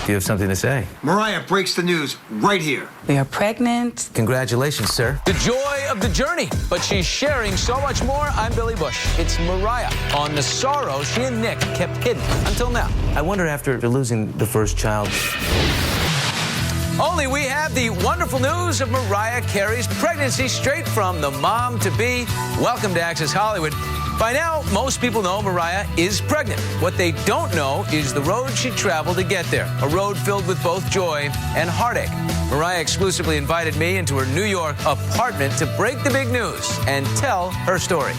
Do you have something to say? Mariah breaks the news right here. We are pregnant. Congratulations, sir. The joy of the journey, but she's sharing so much more. I'm Billy Bush. It's Mariah on the sorrow she and Nick kept hidden until now. I wonder, after losing the first child... Only we have the wonderful news of Mariah Carey's pregnancy straight from the mom-to-be. Welcome to Access Hollywood. By now, most people know Mariah is pregnant. What they don't know is the road she traveled to get there, a road filled with both joy and heartache. Mariah exclusively invited me into her New York apartment to break the big news and tell her story.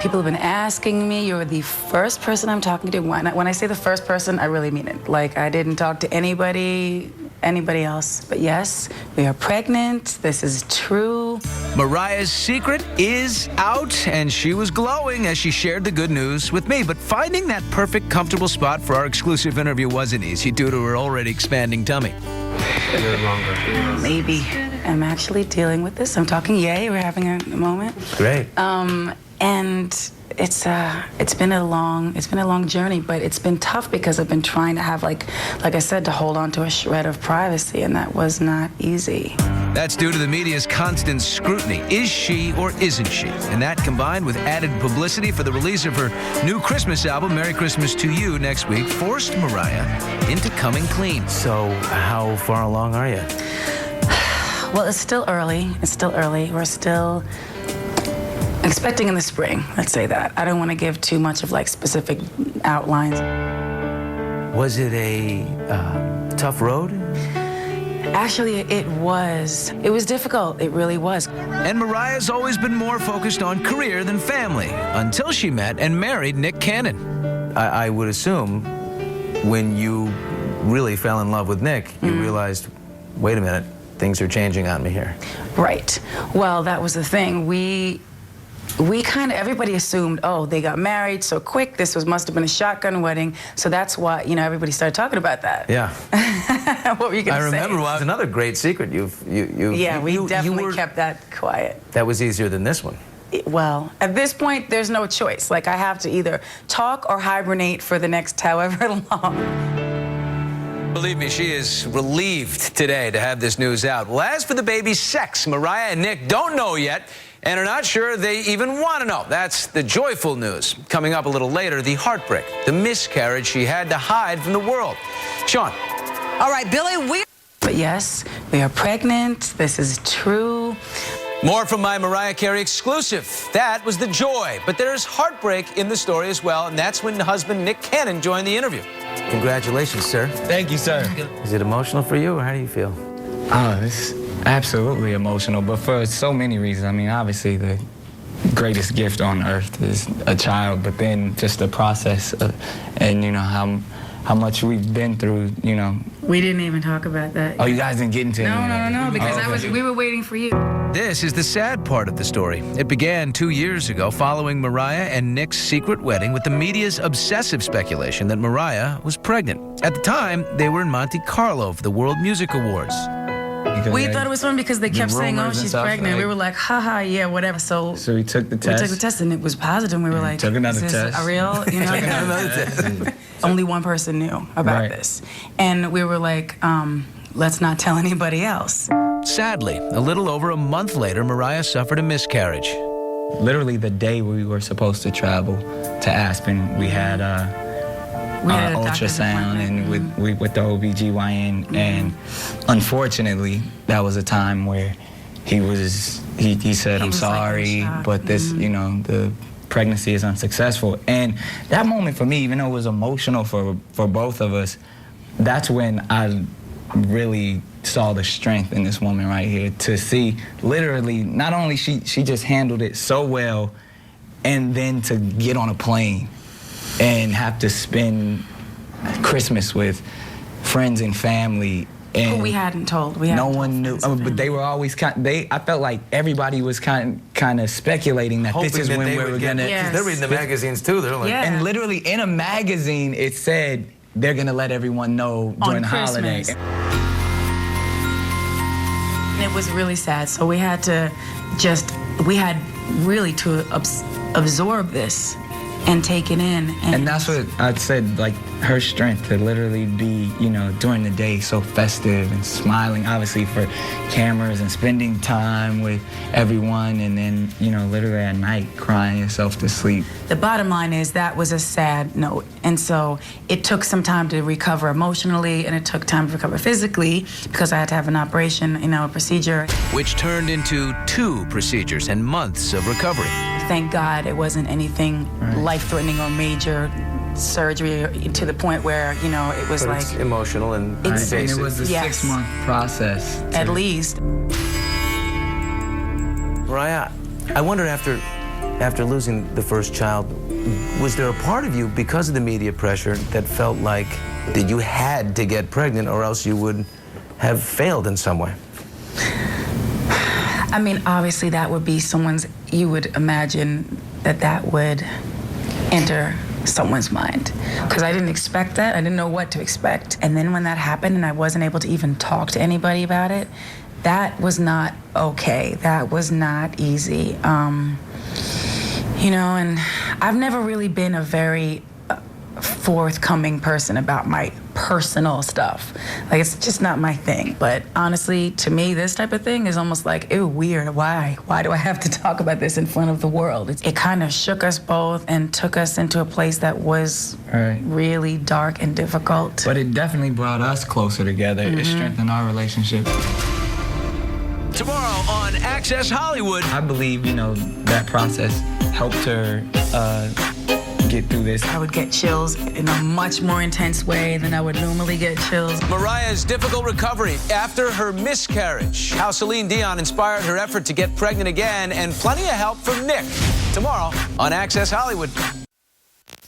People have been asking me, you're the first person I'm talking to. When I say the first person, I really mean it. Like, I didn't talk to anybody else. But yes, we are pregnant. This is true. Mariah's secret is out, and she was glowing as she shared the good news with me. But finding that perfect, comfortable spot for our exclusive interview wasn't easy due to her already expanding tummy. Maybe. I'm actually dealing with this. I'm talking yay. We're having a moment. Great. And it's been a long journey, but it's been tough because I've been trying to have, like I said, to hold on to a shred of privacy, and that was not easy. That's due to the media's constant scrutiny. Is she or isn't she? And that, combined with added publicity for the release of her new Christmas album, Merry Christmas to You, next week, forced Mariah into coming clean. So, how far along are you? Well, it's still early. We're still expecting in the spring, let's say that. I don't want to give too much of, like, specific outlines. Was it a tough road? Actually, it was. It was difficult. It really was. And Mariah's always been more focused on career than family, until she met and married Nick Cannon. I would assume when you really fell in love with Nick, you realized, wait a minute, things are changing on me here. Right. Well, that was the thing. We kind of, everybody assumed, oh, they got married so quick. Must have been a shotgun wedding. So that's why, everybody started talking about that. Yeah. What were you going to say? I remember one. Another great secret we definitely kept that quiet. That was easier than this one. Well, at this point, there's no choice. Like, I have to either talk or hibernate for the next however long. Believe me, she is relieved today to have this news out. Well, as for the baby's sex, Mariah and Nick don't know yet and are not sure they even want to know. That's the joyful news. Coming up a little later, the heartbreak, the miscarriage she had to hide from the world. Sean. All right, Billy, But yes, we are pregnant. This is true. More from my Mariah Carey exclusive. That was the joy. But there's heartbreak in the story as well, and that's when husband Nick Cannon joined the interview. Congratulations, sir. Thank you, sir. Is it emotional for you, or how do you feel? Oh, it's absolutely emotional, but for so many reasons. I mean, obviously, the greatest gift on earth is a child, but then just the process of, and, how much we've been through, We didn't even talk about that. Oh, you guys didn't get into it? No, because we were waiting for you. This is the sad part of the story. It began 2 years ago following Mariah and Nick's secret wedding with the media's obsessive speculation that Mariah was pregnant. At the time, they were in Monte Carlo for the World Music Awards. We thought it was fun because they kept saying, oh, she's pregnant. We were like, haha, yeah, whatever. So we took the test. We took the test, and it was positive, and we were like, took another is test. This real? Took another test. Only one person knew about this. And we were like, let's not tell anybody else. Sadly, a little over a month later, Mariah suffered a miscarriage. Literally the day we were supposed to travel to Aspen, we had ultrasound and with the OBGYN, and unfortunately, that was a time where he said, I'm sorry, but this, the pregnancy is unsuccessful. And that moment for me, even though it was emotional for both of us, that's when I really saw the strength in this woman right here, to see literally not only she just handled it so well, and then to get on a plane and have to spend Christmas with friends and family. And we hadn't told. No one knew. But they were always I felt like everybody was kind of speculating that this is when we were gonna. Yes. They're reading the magazines too. They're like, and literally in a magazine it said they're gonna let everyone know during the holiday. And it was really sad. So we had really to absorb this and take it in. And that's what I said, like, her strength to literally be, you know, during the day so festive and smiling, obviously, for cameras and spending time with everyone, and then, you know, literally at night crying yourself to sleep. The bottom line is that was a sad note. And so it took some time to recover emotionally, and it took time to recover physically because I had to have an operation, you know, a procedure. Which turned into 2 procedures and months of recovery. Thank God it wasn't anything life-threatening or major surgery to the point where, you know, it was But like... it's emotional and It's- And basic. it was a Yes. 6-month process. At least. Mariah, I wonder after losing the first child, was there a part of you, because of the media pressure, that felt like that you had to get pregnant or else you would have failed in some way? I mean, obviously that would be you would imagine that would enter someone's mind. Because I didn't expect that. I didn't know what to expect. And then when that happened and I wasn't able to even talk to anybody about it, that was not okay. That was not easy. You know, and I've never really been a very forthcoming person about my personal stuff. Like, it's just not my thing. But honestly, to me, this type of thing is almost like, ew, weird. Why do I have to talk about this in front of the world? It kind of shook us both and took us into a place that was really dark and difficult. But it definitely brought us closer together. It strengthened our relationship. Tomorrow on Access Hollywood. I believe, you know, that process helped her get through this. I would get chills in a much more intense way than I would normally get chills. Mariah's difficult recovery after her miscarriage. How Celine Dion inspired her effort to get pregnant again, and plenty of help from Nick. Tomorrow on Access Hollywood.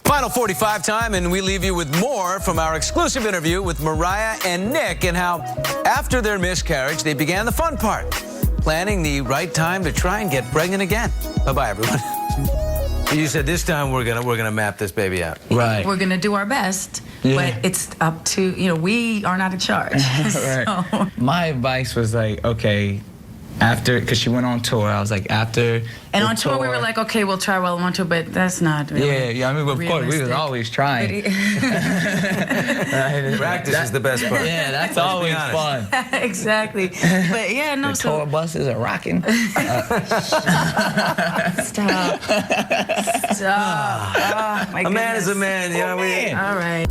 Final 45 time, and we leave you with more from our exclusive interview with Mariah and Nick, and how after their miscarriage, they began the fun part, planning the right time to try and get pregnant again. Bye-bye, everyone. You said this time we're gonna map this baby out. Right. We're gonna do our best, Yeah. but it's up to, you know, we are not in charge. Right. So. My advice was like, okay, after, because she went on tour, I was like, after And the on tour, we were like, okay, we'll try while on tour, but that's not really yeah, I mean, of course, we was realistic. always trying. Practice is the best part. Yeah, that's Let's be always honest. fun. Exactly. But yeah, no, The so tour buses are rocking. stop. Stop. Oh, my A man is a goodness. man, you know what I mean? All right.